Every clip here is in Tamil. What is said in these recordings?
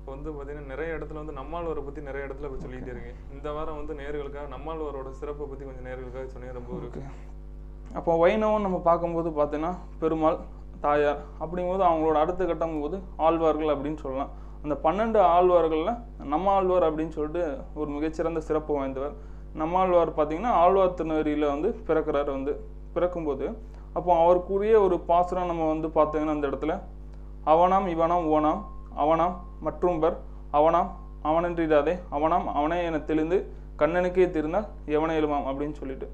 இப்போ வந்து பார்த்தீங்கன்னா நிறைய இடத்துல வந்து நம்மாழ்வாரை பற்றி நிறைய இடத்துல இப்போ சொல்லிகிட்டே இருக்கேன். இந்த வாரம் வந்து நேயர்களுக்காக நம்மாழ்வாரோட சிறப்பை பற்றி கொஞ்சம் நேயர்களுக்காக சொன்னீங்க, ரொம்ப இருக்கு. அப்போ வைணவம் நம்ம பார்க்கும்போது பார்த்தீங்கன்னா பெருமாள், தாயார் அப்படிங்கும்போது அவங்களோட அடுத்த கட்டம் போது ஆழ்வார்கள் அப்படின்னு சொல்லலாம். அந்த 12 ஆழ்வார்களில் நம்மாழ்வார் அப்படின்னு சொல்லிட்டு ஒரு மிகச்சிறந்த சிறப்பு வாய்ந்தவர். நம்மாழ்வார் பார்த்தீங்கன்னா ஆழ்வார் திருநகரியில் வந்து பிறக்கிறார். வந்து பிறக்கும்போது அப்போ அவருக்குரிய ஒரு பாசுரம் நம்ம வந்து பார்த்தீங்கன்னா அந்த இடத்துல அவனாம் இவனாம் ஓனாம் அவனாம் மற்றும்பர் அவனாம் அவனன்றிடாதே அவனாம் அவனே என தெளிந்து கண்ணனுக்கே திருந்தால் எவனை எழுமாம் அப்படின்னு சொல்லிட்டு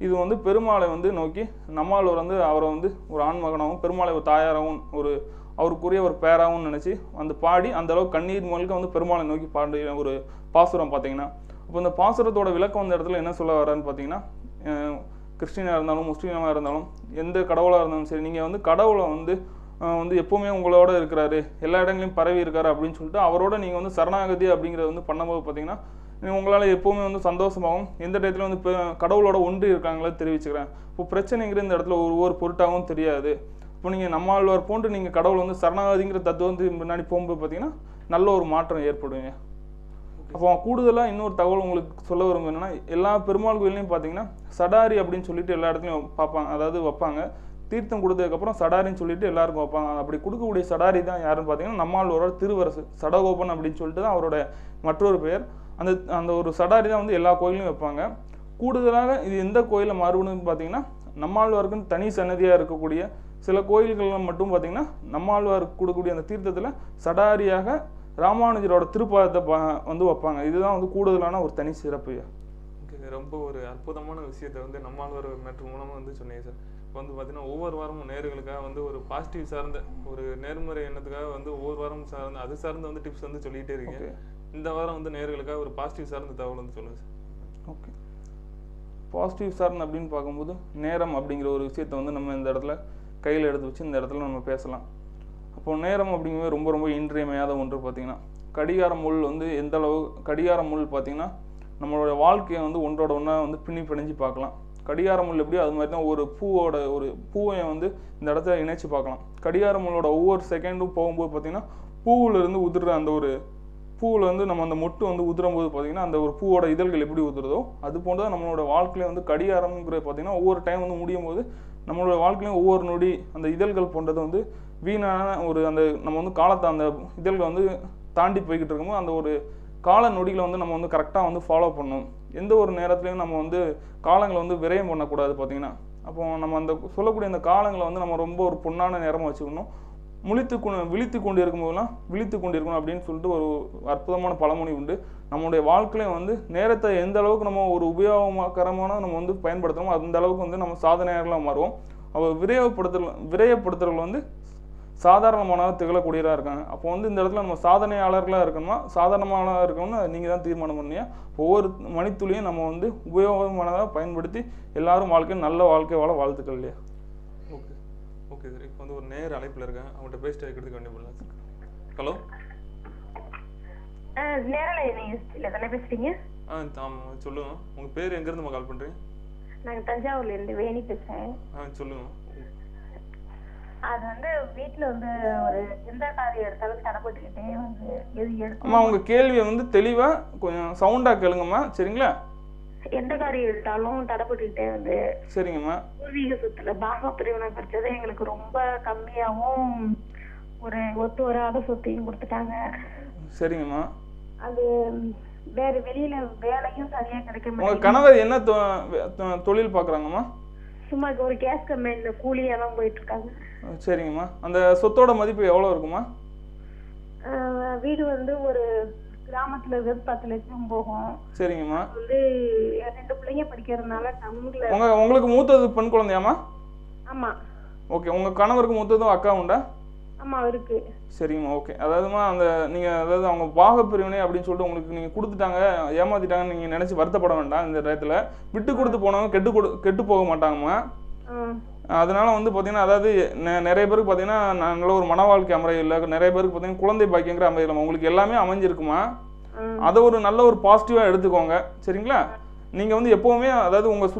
இது வந்து பெருமாளை வந்து நோக்கி நம்மாழ்வார் வந்து அவரை வந்து ஒரு ஆண்மகனாகவும் பெருமாளை ஒரு தாயாராகவும் ஒரு அவருக்குரிய ஒரு பேராகவும் நினச்சி அந்த பாடி அந்த அளவுக்கு கண்ணீர் முழுக்க வந்து பெருமாளை நோக்கி பாடிய ஒரு பாசுரம் பார்த்தீங்கன்னா. அப்போ இந்த பாசுரத்தோட விளக்கம் அந்த இடத்துல என்ன சொல்ல வரான்னு பார்த்தீங்கன்னா, கிறிஸ்டினாக இருந்தாலும் முஸ்லீமாக இருந்தாலும் எந்த கடவுளாக இருந்தாலும் சரி, நீங்கள் வந்து கடவுளை வந்து எப்போவுமே உங்களோட இருக்கிறாரு, எல்லா இடங்களையும் பரவி இருக்காரு அப்படின்னு சொல்லிட்டு அவரோட நீங்கள் வந்து சரணாகதி அப்படிங்கிறத வந்து பண்ணும்போது பார்த்தீங்கன்னா உங்களால் எப்போவுமே வந்து சந்தோஷமாகவும் எந்த டயத்துல வந்து கடவுளோட ஒன்று இருக்காங்களே தெரிவிச்சுக்கிறேன். இப்போ பிரச்சனைங்கிற இந்த இடத்துல ஒவ்வொரு பொருட்டாகவும் தெரியாது. இப்போ நீங்கள் நம்மாழ்வார் போன்று நீங்கள் கடவுள் வந்து சரணாகதிங்கிற தத்துவம் வந்து முன்னாடி போகும்போது பார்த்தீங்கன்னா நல்ல ஒரு மாற்றம் ஏற்படுவீங்க. அப்போ கூடுதலாக இன்னொரு தகவல் உங்களுக்கு சொல்ல வரும் என்னன்னா, எல்லா பெருமாள் கோயிலையும் பார்த்தீங்கன்னா சடாரி அப்படின்னு சொல்லிட்டு எல்லா இடத்துலையும் பார்ப்பாங்க, அதாவது வைப்பாங்க. தீர்த்தம் கொடுத்ததுக்கப்புறம் சடாரின்னு சொல்லிட்டு எல்லாருக்கும் வைப்பாங்க. அப்படி கொடுக்கக்கூடிய சடாரி தான் யாருன்னு பார்த்தீங்கன்னா நம்மாழ்வாரோட திருவரசு சடகோபன் அப்படின்னு சொல்லிட்டு தான் அவரோட மற்றொரு பெயர். அந்த அந்த ஒரு சடாரி தான் வந்து எல்லா கோயிலையும் வைப்பாங்க. கூடுதலாக இது எந்த கோயிலில் மாறுபடுன்னு பார்த்தீங்கன்னா, நம்மாழ்வாருக்குன்னு தனி சன்னதியாக இருக்கக்கூடிய சில கோயில்களில் மட்டும் பார்த்தீங்கன்னா நம்மாழ்வாருக்கு கொடுக்கக்கூடிய அந்த தீர்த்தத்தில் சடாரியாக ராமானுஜரோட திருப்பாதத்தை வந்து வைப்பாங்க. இதுதான் வந்து கூடுதலான ஒரு தனி சிறப்பு. ரொம்ப ஒரு அற்புதமான விஷயத்தை வந்து நம்மாழ்வார் மேட்ரு மூலமாக வந்து சொன்னீங்க சார். இப்போ வந்து பார்த்தீங்கன்னா ஒவ்வொரு வாரமும் நேயர்களுக்காக வந்து ஒரு பாசிட்டிவ் சார்ந்த ஒரு நேர்மறை எண்ணத்துக்காக வந்து ஒவ்வொரு வாரமும் சார்ந்த அது சார்ந்த வந்து டிப்ஸ் வந்து சொல்லிகிட்டே இருக்கீங்க. இந்த வாரம் வந்து நேயர்களுக்காக ஒரு பாசிட்டிவ் சார்ந்த தகவல் வந்து சொல்லுங்கள் சார். ஓகே, பாசிட்டிவ் சார்ந்த அப்படின்னு பார்க்கும்போது நேரம் அப்படிங்கிற ஒரு விஷயத்தை வந்து நம்ம இந்த இடத்துல கையில் எடுத்து வச்சு இந்த இடத்துல நம்ம பேசலாம். அப்போ நேரம் அப்படிங்கிறது ரொம்ப ரொம்ப இன்றியமையாத ஒன்று. பார்த்தீங்கன்னா கடிகார முள் வந்து எந்த அளவு கடிகார முள் பார்த்தீங்கன்னா நம்மளோட வாழ்க்கையை வந்து ஒன்றோட ஒன்றா வந்து பிணைஞ்சு பார்க்கலாம். கடிகார முள் எப்படியோ அது மாதிரி தான் ஒரு பூவை வந்து இந்த இடத்துல இணைச்சி பார்க்கலாம். கடிகார முள்ளோட ஒவ்வொரு செகண்டும் போகும்போது பார்த்தீங்கன்னா பூவிலிருந்து உதிர்ற அந்த ஒரு பூவில் வந்து நம்ம அந்த மொட்டு வந்து உதிரும் போது பார்த்தீங்கன்னா அந்த ஒரு பூவோட இதழ்கள் எப்படி உதிருதோ அது போன்று தான் நம்மளோட வாழ்க்கையில வந்து கடிகாரம்ங்கிறது பார்த்தீங்கன்னா ஒவ்வொரு டைம் வந்து முடியும் போது நம்மளோட வாழ்க்கையிலையும் ஒவ்வொரு நொடி அந்த இதழ்கள் போன்றது வந்து வீணான ஒரு அந்த நம்ம வந்து காலத்தை அந்த இதழ்கள் வந்து தாண்டி போய்கிட்டு இருக்கும்போது அந்த ஒரு கால நொடிகளை வந்து நம்ம வந்து கரெக்டாக வந்து ஃபாலோ பண்ணணும். எந்த ஒரு நேரத்துலையும் நம்ம வந்து காலங்களை வந்து விரயம் பண்ணக்கூடாது. பார்த்தீங்கன்னா அப்போ நம்ம அந்த சொல்லக்கூடிய அந்த காலங்களை வந்து நம்ம ரொம்ப ஒரு பொன்னான நேரமாக வச்சுக்கணும். விழித்து கொண்டு இருக்கும்போதெல்லாம் விழித்து கொண்டு இருக்கணும் அப்படின்னு சொல்லிட்டு ஒரு அற்புதமான பழமொழி உண்டு. நம்மளுடைய வாழ்க்கையில வந்து நேரத்தை எந்த அளவுக்கு நம்ம ஒரு உபயோககரமான நம்ம வந்து பயன்படுத்துகிறோமோ அந்த அளவுக்கு வந்து நம்ம சாதனையாளர்களாக மாறுவோம். அவ விரயப்படுத்துறவர்கள் வந்து சாதாரணமானதாக திகழக்கூடியதாக இருக்காங்க. அப்போ வந்து இந்த இடத்துல நம்ம சாதனையாளர்களாக இருக்கணுமா சாதாரணமானதாக இருக்கணும்னு நீங்கள் தான் தீர்மானம் பண்ணியா. ஒவ்வொரு மணித்துளியும் நம்ம வந்து உபயோகமானதாக பயன்படுத்தி எல்லாரும் நல்ல வாழ்க்கை வாழ வாழ்த்துக்கள் இல்லையா. Okay okay sir. இப்போ வந்து ஒரு நேர் அழைப்பில் இருக்கேன், அவங்கள்ட்ட பேசிட்டு இருக்கிறதுக்கு வேண்டிய பண்ணலாம் சார். ஹலோ, நேரில் பேசுறீங்க? ஆமாம் சொல்லுங்க. உங்கள் பேர் எங்கேருந்து கால் பண்ணுறீங்க? நாங்கள் தஞ்சாவூர்லேருந்து வேணி பேசுகிறேன். சொல்லுங்க. அது வந்து வீட்டில் வந்து ஒரு எந்த காரியம் எடுத்தாலும் தடைப்பட்டுக்கிட்டே வந்து எது எடுத்து. அம்மா உங்கள் கேள்வியை வந்து தெளிவாக கொஞ்சம் சவுண்டாக கேளுங்கம்மா, சரிங்களா? எந்த காரியம் எடுத்தாலும் தடைப்பட்டுக்கிட்டே வந்து. சரிங்கம்மா. பூர்வீக சொத்துல பாக பிரிவினை பெற்றது எங்களுக்கு ரொம்ப கம்மியாகவும் ஒரு ஒத்து வராத சொத்தையும் கொடுத்துட்டாங்க. சரிங்கம்மா. அது வேற வெளியில வேலையும் சரியா கிடைக்க மாட்டேங்குது. உங்க கணவர் என்ன தொழில் பாக்குறாங்கம்மா? சும்மா ஒரு கேஸ் கம்பெனில கூலியா தான் போயிட்டு இருக்காங்க. சரிங்கம்மா. அந்த சொத்தோட மதிப்பு எவ்வளவு இருக்குமா? வீடு வந்து ஒரு கிராமத்துல இருந்து 10 லட்சம் போகும். சரிங்கம்மா. வந்து 2 பிள்ளைங்க படிக்கிறதுனால டவுன்ல. உங்களுக்கு மூத்தது பெண் குழந்தையாமா? ஆமா. ஓகே. உங்க கணவருக்கு மூத்ததும் அக்கா உண்டா? ஆமா இருக்கு. சரிங்கம்மா. ஓகே. அதாவதுமா அந்த நீங்க அதாவது அவங்க பாக பிரிவினை அப்படின்னு சொல்லிட்டு உங்களுக்கு நீங்க கொடுத்துட்டாங்க, ஏமாத்திட்டாங்கன்னு நீங்க நினைச்சு வருத்தப்பட வேண்டாம். இந்த இடத்துல விட்டு கொடுத்து போனவங்க கெட்டு போக மாட்டாங்கம்மா. அதனால வந்து பார்த்தீங்கன்னா அதாவது நிறைய பேருக்கு பார்த்தீங்கன்னா நல்ல ஒரு மன வாழ்க்கை அமையல, நிறைய பேருக்கு பார்த்தீங்கன்னா குழந்தை பாக்கியங்கிற அமையலாமா. உங்களுக்கு எல்லாமே அமைஞ்சிருக்குமா. அதை ஒரு நல்ல ஒரு பாசிட்டிவாக எடுத்துக்கோங்க, சரிங்களா? நீங்கள் வந்து எப்போவுமே அதாவது உங்கள்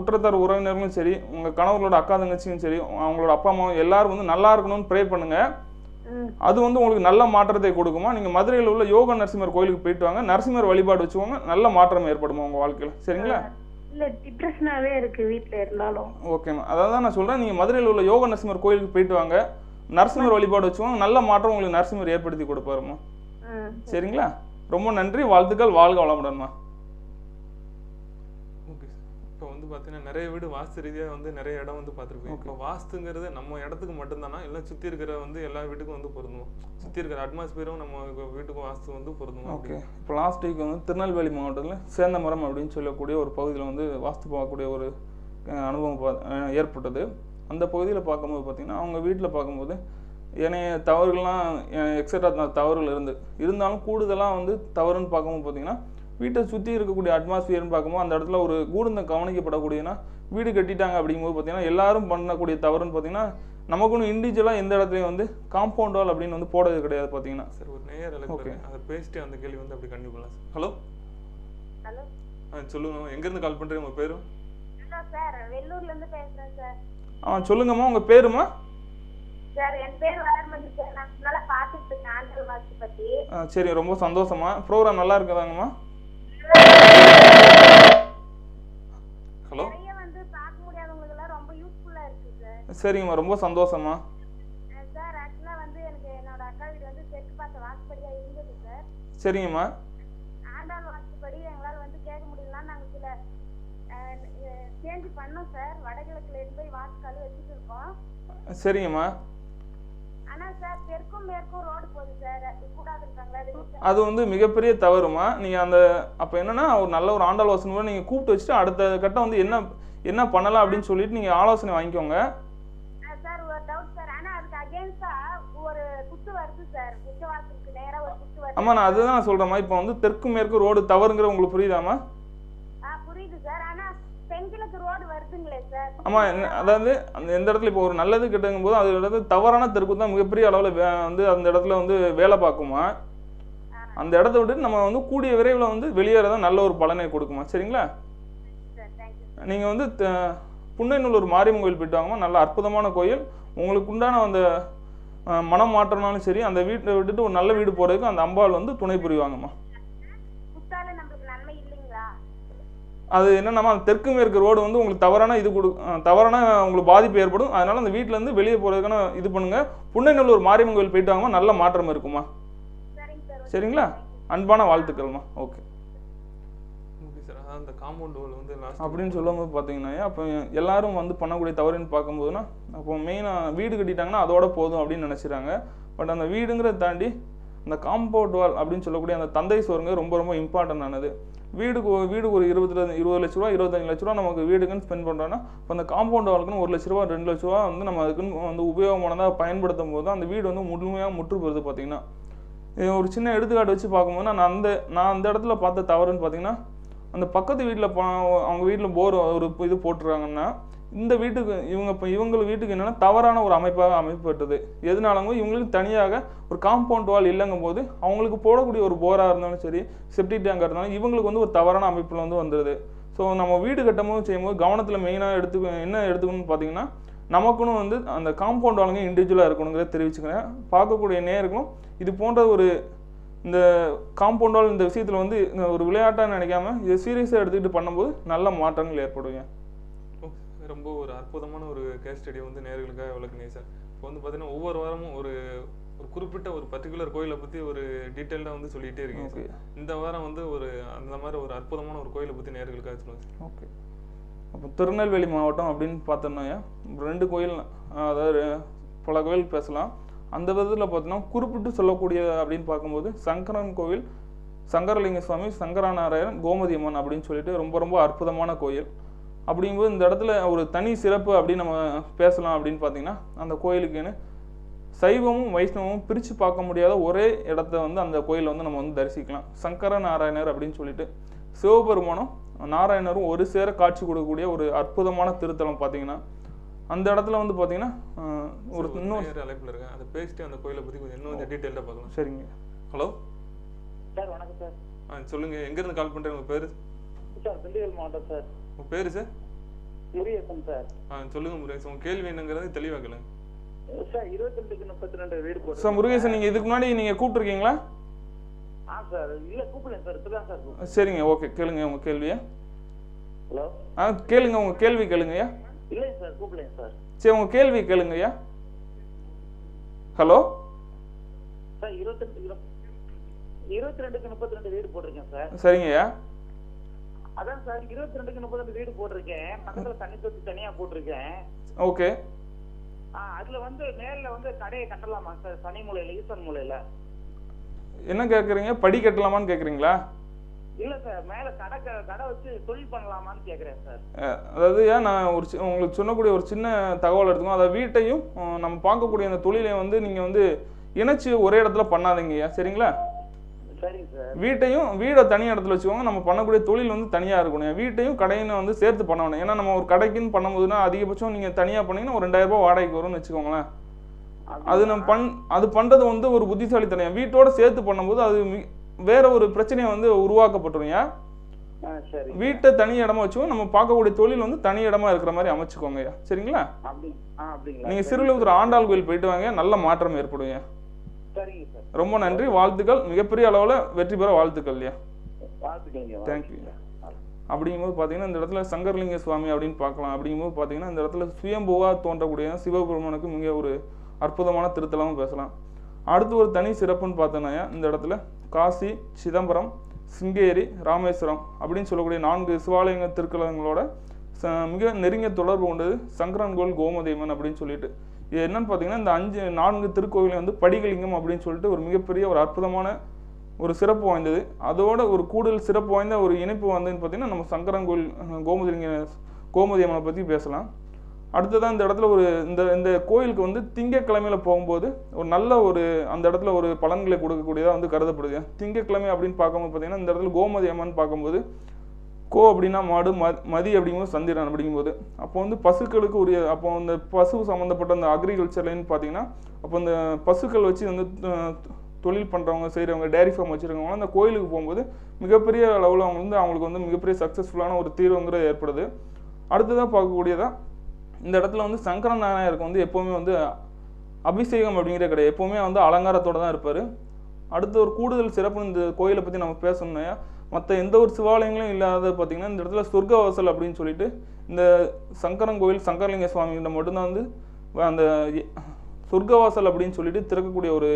உற்றத்தார் உறவினர்களும் சரி, உங்கள் கணவர்களோட அக்கா தங்கச்சியும் சரி, அவங்களோட அப்பா அம்மாவும் எல்லாரும் வந்து நல்லா இருக்கணும்னு ப்ரே பண்ணுங்கள். அது வந்து உங்களுக்கு நல்ல மாற்றத்தை கொடுக்குமா. நீங்கள் மதுரையில் உள்ள யோக நரசிம்மர் கோயிலுக்கு போயிட்டு வாங்க, நரசிம்மர் வழிபாடு வச்சுக்கோங்க, நல்ல மாற்றம் ஏற்படுமா உங்கள் வாழ்க்கையில். சரிங்களா? இல்ல டிப்ரெஷனாவே இருக்கு வீட்ல இருந்தாலும். ஓகேம்மா, அதான் நான் சொல்கிறேன், நீங்கள் மதுரையில் உள்ள யோக நரசிம்மர் கோயிலுக்கு போயிட்டு வாங்க, நரசிம்மர் வழிபாடு வச்சுக்கோங்க, நல்ல மாற்றம் உங்களுக்கு நரசிம்மர் ஏற்படுத்தி கொடுப்பாருமா. சரிங்களா? ரொம்ப நன்றி, வாழ்த்துக்கள், வாழ்க வளமுடன்மா. Okay sir. இப்போ வந்து பார்த்தீங்கன்னா நிறைய வீடு வாஸ்து ரீதியாக வந்து நிறைய இடம் வந்து பார்த்துருப்போம். இப்போ வாஸ்துங்கிறது நம்ம இடத்துக்கு மட்டும்தானா இல்லை சுற்றி இருக்கிற வந்து எல்லா வீட்டுக்கும் வந்து பொருந்தும்? சுற்றி இருக்கிற அட்மாஸ்பியரும் நம்ம வீட்டுக்கும் வாஸ்து வந்து பொருந்தும். ஓகே. இப்போ லாஸ்ட் வீக் வந்து திருநெல்வேலி மாவட்டத்தில் சேந்தமரம் அப்படின்னு சொல்லக்கூடிய ஒரு பகுதியில் வந்து வாஸ்து பார்க்கக்கூடிய ஒரு அனுபவம் ஏற்பட்டது. அந்த பகுதியில் பார்க்கும்போது பார்த்திங்கன்னா அவங்க வீட்டில் பார்க்கும்போது ஏனைய தவறுகள்லாம் எக்ஸட்ரா தவறுகள் இருந்தாலும் கூடுதலாக வந்து தவறுன்னு பார்க்கும்போது பார்த்திங்கன்னா வீட்டை சுற்றி இருக்கக்கூடிய அட்மாஸ்பியர்னு பார்க்கும்போது அந்த இடத்துல ஒரு கூடுதல் கவனிக்கப்படக்கூடியனா வீடு கட்டிட்டாங்க அப்படிங்கும்போது பார்த்தீங்கன்னா எல்லாரும் பண்ணக்கூடிய தவறுன்னு பார்த்தீங்கன்னா நமக்குன்னு இண்டிவிஜுவலாக எந்த இடத்துலையும் வந்து காம்பவுண்ட் வால் அப்படின்னு வந்து போடுறது கிடையாது. பார்த்தீங்கன்னா சார் ஒரு நேயர் ஓகே அதை பேசிட்டு அந்த கேள்வி வந்து அப்படி கண்டிப்பாக பண்ணலாம் சார். ஹலோ ஹலோ சொல்லுங்க, எங்கேருந்து கால் பண்ணுறீங்க, உங்கள் பேரும்? ஹலோ சார், வெள்ளூர்லேருந்து பேசுகிறேன் சார். சொல்லுங்கம்மா, உங்கள் பேருமா? சார் என் பேர் வளர்மதி சார். நான் நல்லா பார்த்துட்டு இருக்கேன் ஆண்டல் வாஸ்து பற்றி. சரி, ரொம்ப சந்தோஷமா. ப்ரோக்ராம் நல்லா இருக்குதாங்கம்மா? ஹலோ வந்து பார்க்க முடியாதவங்களுக்குலாம் ரொம்ப யூஸ்ஃபுல்லாக இருக்குது சார். சரிங்கம்மா, ரொம்ப சந்தோஷமா. சார் ஆக்சுவலாக வந்து எனக்கு என்னோட அக்கா வீடு வந்து தெற்கு பார்த்த வாஸ்துப்படியாக இருந்தது சார். சரிங்கம்மா. ஆண்டாள் வாஸ்துப்படி எங்களால் வந்து கேட்க முடியலன்னா நாங்கள் சில சேஞ்ச் பண்ணோம் சார். வடகிழக்குல இருந்து போய் வாஸ்துக்கால் வச்சுட்டு இருக்கோம். சரிங்கம்மா. ஆனால் சார் தெற்கும் மேற்கும் ரோடு போகுது சார், கூடாதுன்றாங்களா? அது வந்து மிகப்பெரிய தவறுமா. நீங்கள் அந்த அப்போ என்னன்னா ஒரு நல்ல ஒரு ஆண்டாள் வாசனை நீங்கள் கூப்பிட்டு வச்சுட்டு அடுத்த கட்டம் வந்து என்ன பண்ணலாம் அப்படின்னு சொல்லிட்டு நீங்கள் ஆலோசனை வாங்கிக்கோங்க சார். ஒரு டவுட் சார், ஆனால் அதுக்கு அகேன்ஸ்டா ஒரு குத்து வருது சார், உச்சவாசலுக்கு நேராக ஒரு குத்து வருது. ஆமாம், நான் அதுதான் நான் சொல்கிறேம்மா. இப்போ வந்து தெற்கு மேற்கு ரோடு தவறுங்கிற உங்களுக்கு புரியுதாம்மா? புரியுது சார். ஆனால் தென்கிழக்கு ரோடு வருதுங்களே சார். ஆமாம், அதாவது அந்த எந்த இடத்துல இப்போ ஒரு நல்லது கெட்டுங்கும் போது அது இடத்துல தவறான தெற்கு தான் மிகப்பெரிய அளவில் வந்து அந்த இடத்துல வந்து வேலை பார்க்குமா. அந்த இடத்த விட்டு நம்ம வந்து கூடிய விரைவில் வந்து வெளியேறதான் நல்ல ஒரு பலனை கொடுக்குமா. சரிங்களா? நீங்கள் வந்து புன்னைநல்லூர் மாரியம்மன் கோயில் போயிட்டு வாங்கம்மா, நல்ல அற்புதமான கோயில். உங்களுக்கு உண்டான அந்த மனம் மாற்றம்னாலும் சரி, அந்த வீட்டை விட்டுட்டு ஒரு நல்ல வீடு போகிறதுக்கு அந்த அம்பாள் வந்து துணை புரிவாங்கம்மா. அது என்னன்னா தெற்கு மேற்கு ரோடு வந்து உங்களுக்கு தவறான உங்களுக்கு பாதிப்பு ஏற்படும். அதனால அந்த வீட்டிலேருந்து வெளியே போகிறதுக்கான இது பண்ணுங்க. புன்னைநல்லூர் மாரியம்மன் கோயில் போயிட்டு வாங்கம்மா, நல்ல மாற்றம் இருக்குமா. சரிங்களா? அன்பான வாழ்த்துக்கள்மா. ஓகே அந்த காம்பவுண்ட் வால் வந்து அப்படின்னு சொல்லும்போது பார்த்தீங்கன்னா அப்போ எல்லாரும் வந்து பண்ணக்கூடிய தவறுன்னு பார்க்கும்போதுன்னா அப்போ மெயினாக வீடு கட்டிட்டாங்கன்னா அதோட போதும் அப்படின்னு நினச்சிறாங்க. பட் அந்த வீடுங்கிறத தாண்டி அந்த காம்பவுண்ட் வால் அப்படின்னு சொல்லக்கூடிய அந்த தந்தை சோறுங்க ரொம்ப ரொம்ப இம்பார்ட்டன்ட் ஆனது. வீடுக்கு ஒரு 20 லட்ச ரூபா 25 லட்ச ரூபா நமக்கு வீடுக்குன்னு ஸ்பெண்ட் பண்ணுறோன்னா இப்போ அந்த காம்பவுண்ட் வாலுக்குன்னு 1 லட்ச ரூபா 2 லட்ச ரூபா வந்து நம்ம அதுக்குன்னு வந்து உபயோகமானதாக பயன்படுத்தும் போது அந்த வீடு வந்து முழுமையாக முற்று போகுது. பார்த்தீங்கன்னா ஒரு சின்ன எடுத்துக்காட்டு வச்சு பார்க்கும்போது நான் அந்த இடத்துல பார்த்த தவறுன்னு பார்த்தீங்கன்னா அந்த பக்கத்து வீட்டில் அவங்க வீட்டில் போர் ஒரு இது போட்டுருக்காங்கன்னா இந்த வீட்டுக்கு இவங்க வீட்டுக்கு என்னென்னா தவறான ஒரு அமைப்பாக அமைப்பட்டது. எதனாலங்க இவங்களுக்கு தனியாக ஒரு காம்பவுண்ட் வால் இல்லைங்கும் போது அவங்களுக்கு போடக்கூடிய ஒரு போராக இருந்தாலும் சரி, செப்டிக் டேங்காக இருந்தாலும் இவங்களுக்கு வந்து ஒரு தவறான அமைப்பில் வந்து வந்துடுது. ஸோ நம்ம வீடு கட்டும்போது செய்யும்போது கவனத்தில் மெயினாக எடுத்துக்கணும்னு பார்த்தீங்கன்னா நமக்குன்னு வந்து அந்த காம்பவுண்ட் வாலுங்க இண்டிவிஜுவலாக இருக்கணுங்கிறத தெரிவிச்சுக்கிறேன். பார்க்கக்கூடிய நேயர்களும் இது போன்ற ஒரு இந்த காம்பவுண்ட் வால் இந்த விஷயத்தில் வந்து ஒரு விளையாட்டாக நினைக்காம இதை சீரியஸாக எடுத்துக்கிட்டு பண்ணும்போது நல்ல மாற்றங்கள் ஏற்படுங்க. ரொம்ப ஒரு அற்புதமான ஒரு கேஸ் ஸ்டடி வந்து நேயர்களுக்காக விளக்குனீங்க சார். இப்போ வந்து பார்த்தீங்கன்னா ஒவ்வொரு வாரமும் ஒரு குறிப்பிட்ட ஒரு பர்டிகுலர் கோயிலை பற்றி ஒரு டீட்டெயிலாக வந்து சொல்லிகிட்டே இருக்கீங்க சார். இந்த வாரம் வந்து அந்த மாதிரி ஒரு அற்புதமான ஒரு கோயிலை பற்றி நேயர்களுக்காக சொல்லுங்கள் சார். ஓகே. அப்போ திருநெல்வேலி மாவட்டம் அப்படின்னு பார்த்தோம்னா 2 கோயில், அதாவது பல கோயில் பேசலாம். அந்த விதத்தில் பார்த்தோன்னா குறிப்பிட்டு சொல்லக்கூடிய அப்படின்னு பார்க்கும்போது சங்கரன் கோவில், சங்கரலிங்க சுவாமி, சங்கரநாராயணன், கோமதி அம்மன் அப்படின்னு சொல்லிட்டு ரொம்ப ரொம்ப அற்புதமான கோயில். அப்படிங்கும்போது இந்த இடத்துல ஒரு தனி சிறப்பு அப்படின்னு நம்ம பேசலாம் அப்படின்னு பார்த்தீங்கன்னா அந்த கோயிலுக்குன்னு சைவமும் வைஷ்ணவமும் பிரித்து பார்க்க முடியாத ஒரே இடத்த வந்து அந்த கோயிலை வந்து நம்ம வந்து தரிசிக்கலாம். சங்கர நாராயணர் அப்படின்னு சொல்லிட்டு சிவபெருமானும் நாராயணரும் ஒரு சேர காட்சி கொடுக்கக்கூடிய ஒரு அற்புதமான திருத்தலம். பார்த்தீங்கன்னா அந்த இடத்துல வந்து பார்த்தீங்கன்னா ஒரு இன்னொரு அழைப்பில் இருக்கேன், அதை பேசிட்டு அந்த கோயிலை பற்றி கொஞ்சம் இன்னும் டீட்டெயிலாக பார்க்கலாம். சரிங்க. ஹலோ சார், வணக்கம் சார். சொல்லுங்கள், எங்கேருந்து கால் பண்ணுறேன், உங்கள் பேர்? சார், திண்டுக்கல் மாவட்டம் சார். உங்கள் பேர் சார்? முருகேசன் சார். சொல்லுங்கள் முருகேசன், உங்கள் கேள்வி என்னங்கிறது தெளிவாக கேளுங்க. சார் 22க்கு 32 வீடு போட்டு சார் முருகேசன், நீங்கள் இதுக்கு முன்னாடி நீங்கள் கூப்பிட்டுருக்கீங்களா? சார் இல்ல கூப்பிடல சார், இப்பதான் சார் கூப்பிட்டேன். சரிங்க, ஓகே, கேளுங்க உங்கள் கேள்வியை. ஹலோ கேளுங்க உங்கள் கேள்வி கேளுங்கய்யா. இல்லைங்க சார், கூப்பிடலைங்க சார். சரி, உங்கள் கேள்வி கேளுங்கய்யா. ஹலோ சார் 22க்கு 32 வீடு போட்டிருக்கேன் சார். சரிங்கய்யா. அதான் சார் 22க்கு 32 வீடு போட்டிருக்கேன், பக்கத்துல தண்ணி தொட்டி தனியா போட்டிருக்கேன். ஓகே. அதுல வந்து நேர்ல வந்து கடையை கட்டலாமா சார்? சனி மூலையில, ஈசன் மூலையில. என்ன கேட்குறீங்க? படி கட்டலாமான்னு கேட்குறீங்களா? இல்ல சார், மேல கடை வச்சு தொழில் பண்ணலாமான்னு கேக்குறேன் சார். அதாவது நான் உங்களுக்கு சொல்லக்கூடிய ஒரு சின்ன தகவல் எடுத்துக்கோங்க. அதாவது வீட்டையும் நம்ம பார்க்கக்கூடிய அந்த தொழிலை வந்து நீங்கள் வந்து இணைச்சு ஒரே இடத்துல பண்ணாதீங்கய்யா, சரிங்களா? சரிங்க சார். வீடை தனி இடத்துல வச்சுக்கோங்க. நம்ம பண்ணக்கூடிய தொழில் வந்து தனியாக இருக்கணும். வீட்டையும் கடையினை வந்து சேர்த்து பண்ணணும். ஏன்னா நம்ம ஒரு கடைக்குன்னு பண்ணும்போதுன்னா அதிகபட்சம் நீங்கள் தனியாக பண்ணீங்கன்னா ஒரு 2000 ரூபாய் வாடகைக்கு வரும்னு வச்சுக்கோங்களேன். அது நம்ம அது பண்ணுறது வந்து ஒரு புத்திசாலித்தனம். வீட்டோட சேர்த்து பண்ணும்போது அது வேற ஒரு பிரச்சனையை வந்து உருவாக்கப்பட்டுருங்க. வீட்டை தனி இடமா வச்சுக்கோங்க. நம்ம பார்க்கக்கூடிய தொழில் வந்து தனி இடமா இருக்கிற மாதிரி அமைச்சுக்கோங்கய்யா, சரிங்களா? நீங்கள் சிறுவில்லிபுத்தூர் ஆண்டாள் கோயில் போயிட்டு வாங்க, நல்ல மாற்றம் ஏற்படுங்க. ரொம்ப நன்றி, வாழ்த்துக்கள். மிகப்பெரிய அளவில் வெற்றி பெற வாழ்த்துக்கள் ஐயா. தேங்க்யூ. அப்படிங்கும்போது பார்த்தீங்கன்னா இந்த இடத்துல சங்கரலிங்க சுவாமி அப்படின்னு பார்க்கலாம். அப்படிங்கும்போது பார்த்தீங்கன்னா இந்த இடத்துல சுயம்புவாக தோன்றக்கூடிய சிவபெருமானுக்கு மிக ஒரு அற்புதமான திருத்தலமும் பேசலாம். அடுத்து ஒரு தனி சிறப்புன்னு பார்த்தோன்னா இந்த இடத்துல காசி, சிதம்பரம், சிங்கேரி, ராமேஸ்வரம் அப்படின்னு சொல்லக்கூடிய 4 சிவாலய திருக்கலங்களோட மிக நெருங்கிய தொடர்பு கொண்டது சங்கரன்கோவில் கோமதேமன் அப்படின்னு சொல்லிட்டு. இது என்னன்னு பார்த்தீங்கன்னா இந்த 4 திருக்கோவிலையும் வந்து படிகலிங்கம் அப்படின்னு சொல்லிட்டு ஒரு மிகப்பெரிய ஒரு அற்புதமான ஒரு சிறப்பு வாய்ந்தது. அதோட ஒரு கூடுதல் சிறப்பு வாய்ந்த ஒரு இணைப்பு வந்ததுன்னு பார்த்தீங்கன்னா நம்ம சங்கரன்கோவில் கோமதேமனை பற்றி பேசலாம். அடுத்ததான் இந்த இடத்துல இந்த கோயிலுக்கு வந்து திங்கக்கிழமையில போகும்போது ஒரு நல்ல அந்த இடத்துல ஒரு பலன்களை கொடுக்கக்கூடியதாக வந்து கருதப்படுது. திங்கக்கிழமை அப்படின்னு பார்க்கும்போது பார்த்தீங்கன்னா இந்த இடத்துல கோமதேமன் பார்க்கும்போது அப்படின்னா மாடு, மதி அப்படிங்கும்போது சந்திரன் அப்படிங்கும்போது அப்போ வந்து பசுக்களுக்கு அப்போ அந்த பசு சம்மந்தப்பட்ட அந்த அக்ரிகல்ச்சர்லன்னு பார்த்தீங்கன்னா அப்போ அந்த பசுக்கள் வச்சு வந்து தொழில் பண்ணுறவங்க, செய்கிறவங்க, டேரி ஃபார்ம் வச்சுருக்கவங்களாம் அந்த கோயிலுக்கு போகும்போது மிகப்பெரிய அளவில் அவங்களுக்கு வந்து மிகப்பெரிய சக்ஸஸ்ஃபுல்லான ஒரு தீர்வுங்கிறது ஏற்படுது. அடுத்ததாக பார்க்கக்கூடியதான் இந்த இடத்துல வந்து சங்கர நாராயணருக்கு வந்து எப்போவுமே வந்து அபிஷேகம் அப்படிங்கிற கிடையாது, எப்போவுமே வந்து அலங்காரத்தோடு தான் இருப்பார். அடுத்த ஒரு கூடுதல் சிறப்பு இந்த கோயிலை பற்றி நம்ம பேசணும்னா மற்ற எந்த ஒரு சிவாலயங்களும் இல்லாத பார்த்தீங்கன்னா இந்த இடத்துல சொர்க்கவாசல் அப்படின்னு சொல்லிட்டு இந்த சங்கரன் கோயில் சங்கரலிங்க சுவாமிகிட்ட மட்டும்தான் வந்து அந்த சொர்க்கவாசல் அப்படின்னு சொல்லிட்டு திறக்கக்கூடிய ஒரு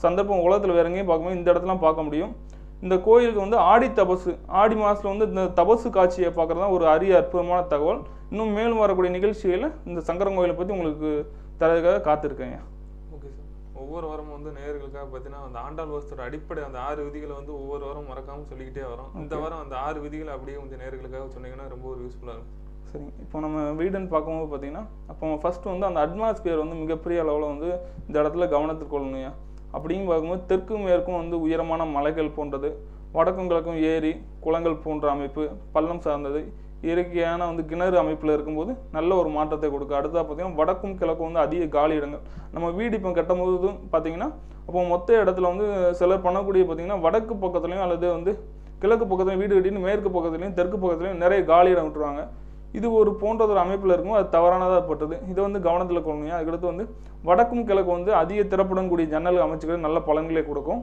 சந்தர்ப்பம் உலகத்தில் வேற எங்கேயும் பார்க்கும்போது இந்த இடத்துலாம் பார்க்க முடியும். இந்த கோயிலுக்கு வந்து ஆடி மாதத்தில் வந்து இந்த தபசு காட்சியை பார்க்குறது தான் ஒரு அரிய அற்புதமான தகவல். இன்னும் மேலும் வரக்கூடிய நிகழ்ச்சிகளில் இந்த சங்கரன் கோயிலை பற்றி உங்களுக்கு தரதுக்காக காத்திருக்கேங்க. Okay sir. ஒவ்வொரு வாரமும் வந்து நேயர்களுக்காக பார்த்தீங்கன்னா அந்த ஆண்டாள் வாஸ்தோட அடிப்படை அந்த 6 விதிகளை வந்து ஒவ்வொரு வாரம் மறக்காமல் சொல்லிக்கிட்டே வரோம். இந்த வாரம் அந்த 6 விதிகளை அப்படியே கொஞ்சம் நேயர்களுக்காக சொன்னீங்கன்னா ரொம்ப ஒரு யூஸ்ஃபுல்லாக இருக்கும். சரிங்க. இப்போ நம்ம வீடுன்னு பார்க்கும்போது பார்த்தீங்கன்னா அப்போ ஃபஸ்ட்டு வந்து அந்த அட்மாஸ்பியர் வந்து மிகப்பெரிய அளவில் வந்து இந்த இடத்துல கவனத்துக்கு கொள்ளணுங்க. அப்படின்னு பார்க்கும்போது தெற்கும் மேற்கும் வந்து உயரமான மலைகள் போன்றது, வடக்கும் கிழக்கும் ஏரி குளங்கள் போன்ற அமைப்பு, பள்ளம் சார்ந்தது, இயற்கையான வந்து கிணறு அமைப்பில் இருக்கும்போது நல்ல ஒரு மாற்றத்தை கொடுக்கும். அடுத்ததாக பார்த்தீங்கன்னா வடக்கும் கிழக்கும் வந்து அதிக காலி இடங்கள். நம்ம வீடு இப்போ கட்டும்போது பார்த்தீங்கன்னா அப்போ மொத்த இடத்துல வந்து சிலர் பண்ணக்கூடிய பார்த்தீங்கன்னா வடக்கு பக்கத்துலையும் அல்லது வந்து கிழக்கு பக்கத்துலையும் வீடு கட்டின்னு மேற்கு பக்கத்துலையும் தெற்கு பக்கத்துலையும் நிறைய காலி இடம் விட்டுருவாங்க. இது ஒரு போன்றது ஒரு அமைப்பில் இருக்கும், அது தவறானதாக பட்டது. இதை வந்து கவனத்தில் கொள்ளுங்க. அதுக்கடுத்து வந்து வடக்கும் கிழக்கு வந்து அதிக திறப்புடன் கூடிய ஜன்னல் அமைச்சுக்கிறது நல்ல பலன்களை கொடுக்கும்.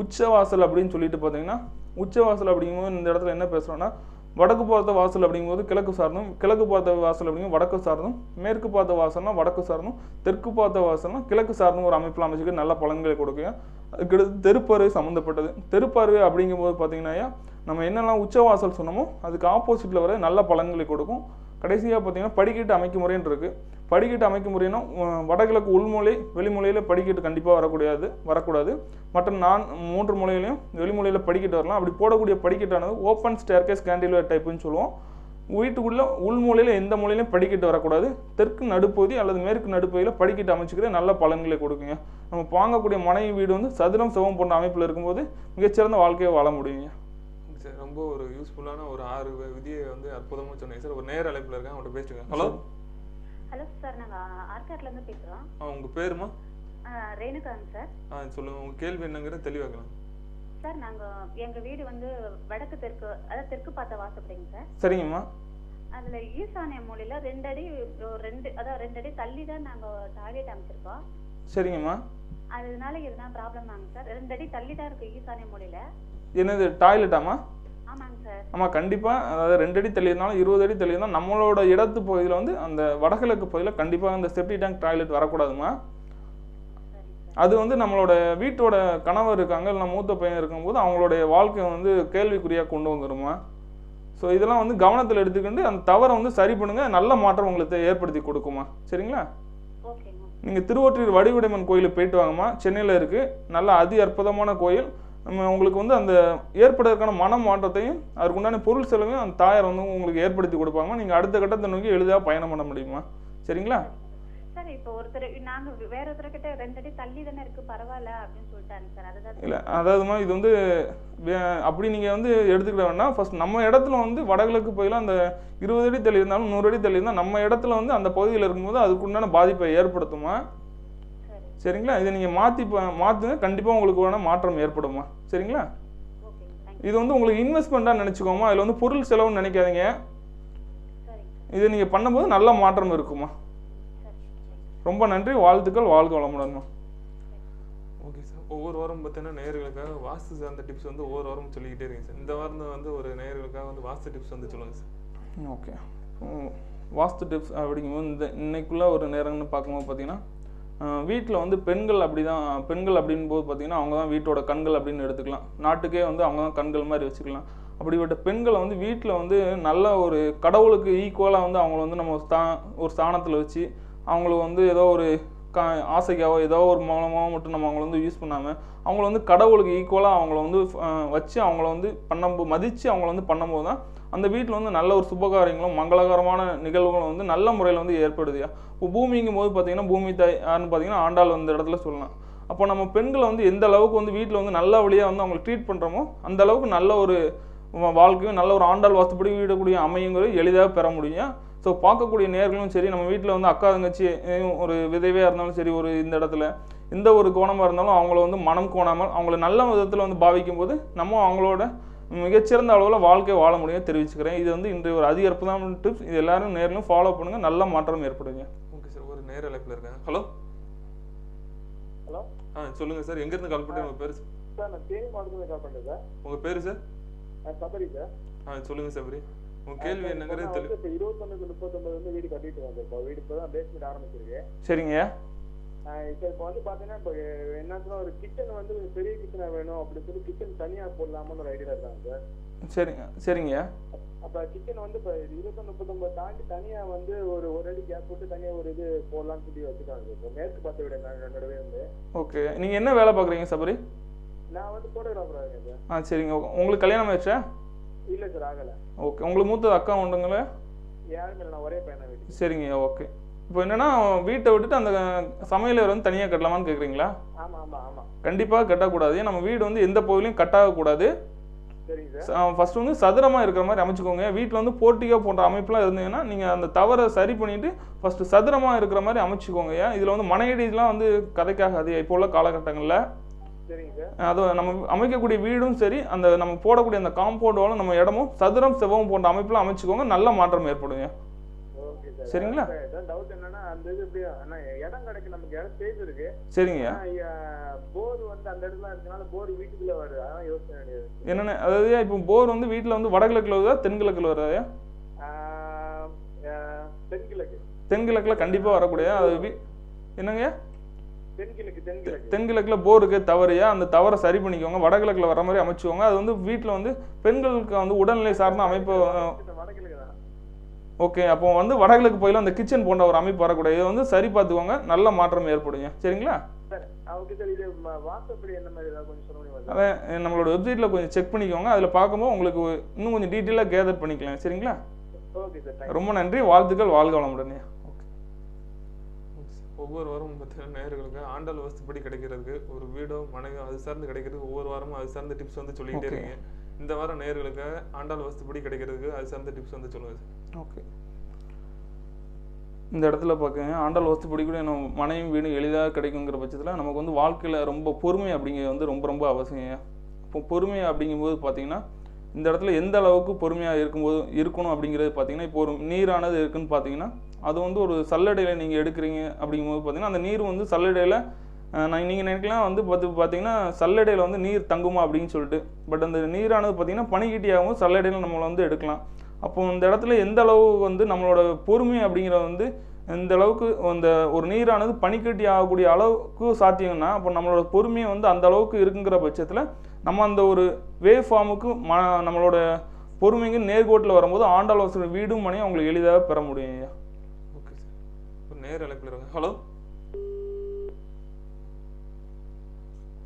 உச்சவாசல் அப்படின்னு சொல்லிட்டு பார்த்தீங்கன்னா உச்சவாசல் அப்படிங்கும்போது இந்த இடத்துல என்ன பேசுகிறோன்னா வடக்கு பார்த்த வாசல் அப்படிங்கும்போது கிழக்கு சார்ந்தும், கிழக்கு பார்த்த வாசல் அப்படிங்கும் வடக்கு சார்ந்தும், மேற்கு பார்த்த வாசல்னா வடக்கு சார்ந்தும், தெற்கு பார்த்த வாசல்னா கிழக்கு சார்ந்தும் ஒரு அமைப்பில் அமைச்சுக்கிட்டு நல்ல பலன்களை கொடுக்கும். அதுக்கடுத்து தெருப்பார்வை சம்மந்தப்பட்டது. தெருப்பார்வை அப்படிங்கும்போது பார்த்தீங்கன்னா நம்ம என்னெல்லாம் உச்சவாசல் சொன்னோமோ அதுக்கு ஆப்போசிட்டில் வர நல்ல பலன்களை கொடுக்கும். கடைசியாக பார்த்தீங்கன்னா படிக்கட்டு அமைக்கும் முறைன்னு இருக்குது. படிக்கட்டு அமைக்கும் முறைன்னா வடகிழக்கு உள்மூலை வெளிமூலையில் படிக்கட்டு கண்டிப்பாக வரக்கூடாது. மற்ற 3 மூலையிலையும் வெளிமூலையில் படிக்கட்டு வரலாம். அப்படி போடக்கூடிய படிக்கட்டானது ஓப்பன் ஸ்டேர்கேஸ் கேண்டிலிவர் டைப்புன்னு சொல்லுவோம். வீட்டுக்குள்ளே உள்மூலையில் எந்த மூலையிலையும் படிக்கட்டு வரக்கூடாது. தெற்கு நடுப்பகுதி அல்லது மேற்கு நடுப்பகுதியில் படிக்கட்டு அமைச்சுக்கிற நல்ல பலன்களை கொடுக்குங்க. நம்ம வாங்கக்கூடிய மனைவி வீடு வந்து சதுரம் சிவம் போன்ற அமைப்பில் இருக்கும்போது மிகச்சிறந்த வாழ்க்கையை வாழ முடியுங்க. சார் ரொம்ப ஒரு யூஸ்ஃபுல்லான ஒரு 6 விதியை வந்து அற்புதமாக சொன்னீங்க சார். ஒரு நேர அழைப்பில் இருக்கேன், அவங்கள்ட்ட பேசுங்க. ஹலோ சார், நாங்கள் ஆர்காட்லேருந்து பேசுகிறோம். உங்கள் பேருமா? ரேணுகாங்க சார். சொல்லுங்கள், உங்கள் கேள்வி என்னங்கிற தெளிவாக்கலாம் சார். எங்கள் வீடு வந்து வடக்கு தெற்கு, அதாவது தெற்கு பார்த்த வாசப்படிங்க சார். சரிங்கம்மா. அதுல ஈசானிய மூலையில 2 அடி அதாவது 2 அடி தள்ளி தான் நாங்க டாய்லெட் அமைச்சிருக்கோம். சரிங்கம்மா. அதனால இதுதான் ப்ராப்ளம் ஆகுங்க சார். 2 அடி தள்ளி தான் இருக்கு ஈசானிய மூலையில. என்னது டாய்லெட்டாம்மா? ஆமாங்க சார். ஆமாம், கண்டிப்பாக. அதாவது 2 அடி தள்ளி இருந்தாலும் 20 அடி தள்ளி இருந்தாலும் நம்மளோட இடத்து பகுதியில் வந்து அந்த வடகிழக்கு பகுதியில் கண்டிப்பாக அந்த செப்டி டேங்க் டாய்லெட் வரக்கூடாதுமா. அது வந்து நம்மளோட வீட்டோட கணவர் இருக்காங்க, இல்லை மூத்த பையன் இருக்கும்போது அவங்களுடைய வாழ்க்கையை வந்து கேள்விக்குறியாக கொண்டு வந்துடுமா. ஸோ இதெல்லாம் வந்து கவனத்தில் எடுத்துக்கிட்டு அந்த தவறை வந்து சரி பண்ணுங்கள், நல்ல மாற்றம் உங்களுக்கு ஏற்படுத்தி கொடுக்குமா. சரிங்களா? நீங்கள் திருவொற்றியூர் வடிவுடைமன் கோயிலுக்கு போயிட்டு வாங்கம்மா, சென்னையில் இருக்குது. நல்ல அதி அற்புதமான கோயில். உங்களுக்கு வந்து அந்த ஏற்படுவதற்கான மன மாற்றத்தையும் அதற்குண்டான பொருள் செலவையும் அந்த தாயார் வந்து உங்களுக்கு ஏற்படுத்தி கொடுப்பாங்க. நீங்கள் அடுத்த கட்டத்தை நோக்கி எளிதாக பயணம் பண்ண முடியுமா. சரிங்களா? சார் இப்போ ஒருத்தர் நாங்க வேற ஒருத்தர்கிட்ட 2 அடி தள்ளி தானே இருக்கு பரவாயில்ல அப்படின்னு சொல்லிட்டாங்க சார். அதுதான் இல்லை, அதாவதுமா இது வந்து அப்படி நீங்கள் வந்து எடுத்துக்கிட வேண்டாம். ஃபர்ஸ்ட் நம்ம இடத்துல வந்து வடகிழக்கு பகுதியில் அந்த 20 அடி தள்ளி இருந்தாலும் 100 அடி தள்ளி இருந்தால் நம்ம இடத்துல வந்து அந்த பகுதியில் இருக்கும்போது அதுக்குண்டான பாதிப்பை ஏற்படுத்துமா. சரிங்களா? இதை நீங்கள் மாற்றுங்க, கண்டிப்பாக உங்களுக்கு வேணால் மாற்றம் ஏற்படுமா. சரிங்களா? இது வந்து உங்களுக்கு இன்வெஸ்ட்மெண்ட்டாக நினச்சிக்கோமா. அதில் வந்து பொருள் செலவுன்னு நினைக்காதீங்க. இதை நீங்கள் பண்ணும்போது நல்ல மாற்றம் இருக்குமா. ரொம்ப நன்றி, வாழ்த்துக்கள், வாழ்க வளமுடன்மா. Okay sir. ஒவ்வொரு வாரம் பார்த்தீங்கன்னா நேயர்களுக்காக வாஸ்து சார்ந்த டிப்ஸ் வந்து ஒவ்வொரு வாரம் சொல்லிக்கிட்டே இருக்கீங்க சார். இந்த வாரம் வந்து ஒரு நேயர்களுக்காக வந்து வாஸ்து டிப்ஸ் வந்து சொல்லுங்கள் சார். ஓகே, வாஸ்து டிப்ஸ் அப்படிங்கும்போது இன்னைக்குள்ள ஒரு நேரங்கள்னு பார்க்கும்போது பார்த்தீங்கன்னா வீட்டில் வந்து பெண்கள் அப்படின்னு போது பார்த்தீங்கன்னா அவங்க தான் வீட்டோட கண்கள் அப்படின்னு எடுத்துக்கலாம். நாட்டுக்கே வந்து அவங்க தான் கண்கள் மாதிரி வச்சுக்கலாம். அப்படிப்பட்ட பெண்களை வந்து வீட்டில் வந்து நல்ல ஒரு கடவுளுக்கு ஈக்குவலாக வந்து அவங்கள வந்து நம்ம ஒரு ஸ்தானத்தில் வச்சு அவங்களுக்கு வந்து ஏதோ ஒரு ஆசைக்காவோ ஏதோ ஒரு மூலமாக மட்டும் நம்ம அவங்கள வந்து யூஸ் பண்ணாமல் அவங்கள வந்து கடவுளுக்கு ஈக்குவலாக அவங்கள வந்து வச்சு அவங்கள வந்து மதித்து அவங்கள வந்து பண்ணும்போது தான் அந்த வீட்டில் வந்து நல்ல ஒரு சுபகாரியங்களும் மங்களகரமான நிகழ்வுகளும் வந்து நல்ல முறையில் வந்து ஏற்படுதுயா. இப்போ பூமிங்கும் போது பார்த்தீங்கன்னா பூமி யாருன்னு பார்த்தீங்கன்னா ஆண்டாள் வந்து இடத்துல சொல்லலாம். அப்போ நம்ம பெண்களை வந்து எந்த அளவுக்கு வந்து வீட்டில் வந்து நல்ல வழியாக வந்து அவங்களை ட்ரீட் பண்ணுறோமோ அந்த அளவுக்கு நல்ல ஒரு வாழ்க்கையும் நல்ல ஒரு ஆண்டாள் வாஸ்துப்படி வீடக்கூடிய அமையுங்கிறது எளிதாக பெற முடியும். ஸோ பார்க்கக்கூடிய நேர்களும் சரி, நம்ம வீட்டில் வந்து அக்கா தங்கச்சி ஒரு விதவையாக இருந்தாலும் சரி, ஒரு இந்த இடத்துல எந்த ஒரு கோணமாக இருந்தாலும் அவங்கள வந்து மனம் கோணாமல் அவங்கள நல்ல விதத்தில் வந்து பாவிக்கும் போது நம்ம அவங்களோட மிகச்சிறந்த அளவில் வாழ்க்கையை வாழ முடியும் தெரிவிச்சுக்கிறேன். இது வந்து இன்றைய ஒரு அதிக அற்புதமான டிப்ஸ். இது எல்லாரும் நேரிலும் ஃபாலோ பண்ணுங்கள், நல்ல மாற்றம் ஏற்படுங்க. Okay sir. ஒரு நேர அழைப்பில் இருக்காங்க. Hello hello. சொல்லுங்கள் சார். எங்கேருந்து கால் பண்ணி உங்கள் பேர் சார்? நான் தேனி மாவட்டத்தில் கால் பண்ணுறேன் சார். உங்கள் பேர் சார்? சபரி சார். சொல்லுங்கள் சபரி. உங்கள் கேள்வி என்னங்கிறது தெரியும். இப்போ 21-39 வந்து வீடு கட்டிட்டு வந்தேன். இப்போ வீடு இப்போ தான் பேஸ்மெண்ட் ஆரம்பிச்சிருக்கு. சரிங்க. இப்போ வந்து பார்த்தீங்கன்னா இப்போ என்னன்னா ஒரு கிச்சன் வந்து பெரிய கிச்சனாக வேணும் அப்படின்னு சொல்லி கிச்சன் தனியாக போடலாமான்னு ஒரு ஐடியா இருக்காங்க சார். சரிங்க. அப்போ கிச்சன் வந்து இப்போ 21-39 தாண்டி தனியாக வந்து ஒரு அடி கேப் போட்டு தனியாக ஒரு இது போடலான்னு சொல்லி வச்சுக்காங்க. இப்போ மேற்கு பார்த்து விட நாங்கள் 2 வந்து. ஓகே, நீங்கள் என்ன வேலை பார்க்குறீங்க சபரி? நான் வந்து ஃபோட்டோகிராஃபராக இருக்கேன் சார். சரிங்க. உங்களுக்கு கல்யாணம் ஆயிடுச்சா? இல்லை சார், ஆகலை. ஓகே, உங்களுக்கு மூத்தது அக்கா உண்டுங்களே? யாருமே இல்லை, நான் ஒரே பையனை வீட்டு. சரிங்க. ஓகே, இப்போ என்னன்னா வீட்டை விட்டுட்டு அந்த சமையலறை வந்து தனியாக கட்டலாமான்னு கேட்குறீங்களா? ஆமாம் ஆமாம் ஆமாம். கண்டிப்பாக கட்டக்கூடாது. நம்ம வீடு வந்து எந்த பகுதியிலையும் கட்டாகக்கூடாது. சரிங்க சார். ஃபர்ஸ்ட் வந்து சதுரமாக இருக்கிற மாதிரி அமைச்சுக்கோங்க. வீட்டில் வந்து போர்ட்டிகோ போன்ற அமைப்புலாம் இருந்தீங்கன்னா நீங்கள் அந்த தவறை சரி பண்ணிவிட்டு ஃபஸ்ட்டு சதுரமாக இருக்கிற மாதிரி அமைச்சுக்கோங்க. இதில் வந்து மனையடிலாம் வந்து கதைக்காகாது இப்போ உள்ள காலகட்டங்களில். அது நம்ம அமைக்கக்கூடிய வீடும் சரி, அந்த நம்ம போடக்கூடிய அந்த காம்பவுண்டோட நம்ம இடமும் சதுரம் செவ்வம் போன்ற அமைப்புலாம் அமைச்சுக்கோங்க, நல்ல மாற்றம் ஏற்படுங்க. சரிங்களா? டவுட் என்னன்னா அந்த இது எப்படியா இடம் கிடைக்கு, நமக்கு இடம் ஸ்பேஸ் இருக்கு. சரிங்க. போர் வந்து அந்த இடத்துல இருக்கனால போர் வீட்டுக்குள்ள வருது, அதான் யோசனை வேண்டியது. என்னென்ன அதாவது இப்போ போர் வந்து வீட்டில் வந்து வடகிழக்குல வருதா தென்கிழக்குல வருதா? தென்கிழக்கு. தென்கிழக்குல கண்டிப்பாக வரக்கூடிய அது என்னங்க தென்கிழக்குல போருக்கு தவறையா அந்த தவறை சரி பண்ணிக்கோங்க, வடகிழக்குல வர மாதிரி அமைச்சுக்கோங்க. அது வந்து வீட்டில் வந்து பெண்களுக்கு வந்து உடல்நிலை சார்ந்த அமைப்பு. ஓகே, அப்போ வந்து வடகிழக்கு பகுதியில் அந்த கிச்சன் போன்ற ஒரு அமைப்பு வரக்கூடிய இதை வந்து சரி பார்த்துக்கோங்க, நல்ல மாற்றம் ஏற்படுங்க. சரிங்களா? அதான் நம்மளோட வெப்சைட்டில் கொஞ்சம் செக் பண்ணிக்கோங்க. அதில் பார்க்கும்போது உங்களுக்கு இன்னும் கொஞ்சம் டீட்டெயிலாக கேதர் பண்ணிக்கலாம். சரிங்களா? ரொம்ப நன்றி, வாழ்த்துக்கள், வாழ்க வளமுடனே. ஒவ்வொரு வாரமும் பார்த்தீங்கன்னா நேயர்களுக்கு ஆண்டாள் வாஸ்துப்படி கிடைக்கிறதுக்கு ஒரு வீடோ மனையோ அது சார்ந்து கிடைக்கிறதுக்கு ஒவ்வொரு வாரமும் அது சார்ந்த டிப்ஸ் வந்து சொல்லிக்கிட்டே இருக்கீங்க. இந்த வாரம் நேயர்களுக்கு ஆண்டாள் வாஸ்துப்படி கிடைக்கிறதுக்கு அது சார்ந்த டிப்ஸ் வந்து சொல்லுங்கள் சார். ஓகே, இந்த இடத்துல பார்க்குங்க, ஆண்டாள் வாஸ்துப்படி கூட நம்ம மனையும் வீடும் எளிதாக கிடைக்குங்கிற பட்சத்தில் நமக்கு வந்து வாழ்க்கையில் ரொம்ப பொறுமை அப்படிங்கிறது வந்து ரொம்ப ரொம்ப அவசியம். இப்போ பொறுமை அப்படிங்கும்போது பார்த்தீங்கன்னா இந்த இடத்துல எந்த அளவுக்கு பொறுமையாக இருக்கணும் அப்படிங்கிறது பார்த்தீங்கன்னா, இப்போ ஒரு நீரானது இருக்குன்னு பார்த்தீங்கன்னா, அது வந்து ஒரு சல்லடையில் நீங்கள் எடுக்கிறீங்க அப்படிங்கும்போது பார்த்தீங்கன்னா, அந்த நீர் வந்து சல்லடையில் நீங்கள் நினைக்கலாம் வந்து பார்த்தீங்கன்னா சல்லடையில் வந்து நீர் தங்குமா அப்படின்னு சொல்லிட்டு. பட் அந்த நீரானது பார்த்தீங்கன்னா பனிக்கட்டியாகவும் சல்லடையில் நம்மளை வந்து எடுக்கலாம். அப்போ இந்த இடத்துல எந்த அளவு வந்து நம்மளோட பொறுமை அப்படிங்கிறத வந்து இந்த அளவுக்கு அந்த ஒரு நீரானது பனிக்கட்டி ஆகக்கூடிய அளவுக்கு சாத்தியம்னா, அப்போ நம்மளோட பொறுமையை வந்து அந்த அளவுக்கு இருக்குங்கிற பட்சத்தில் நம்ம அந்த ஒரு வேவ் ஃபார்முக்கு நம்மளோட பொறுமைக்கு நேர்கோட்டில் வரும்போது ஆண்டாள் வாசல் வீடும் மனையும் அவங்களுக்கு எளிதாக பெற முடியும் ஐயா. Okay sir. இப்போ நேர் அழைப்பில் இருங்க. ஹலோ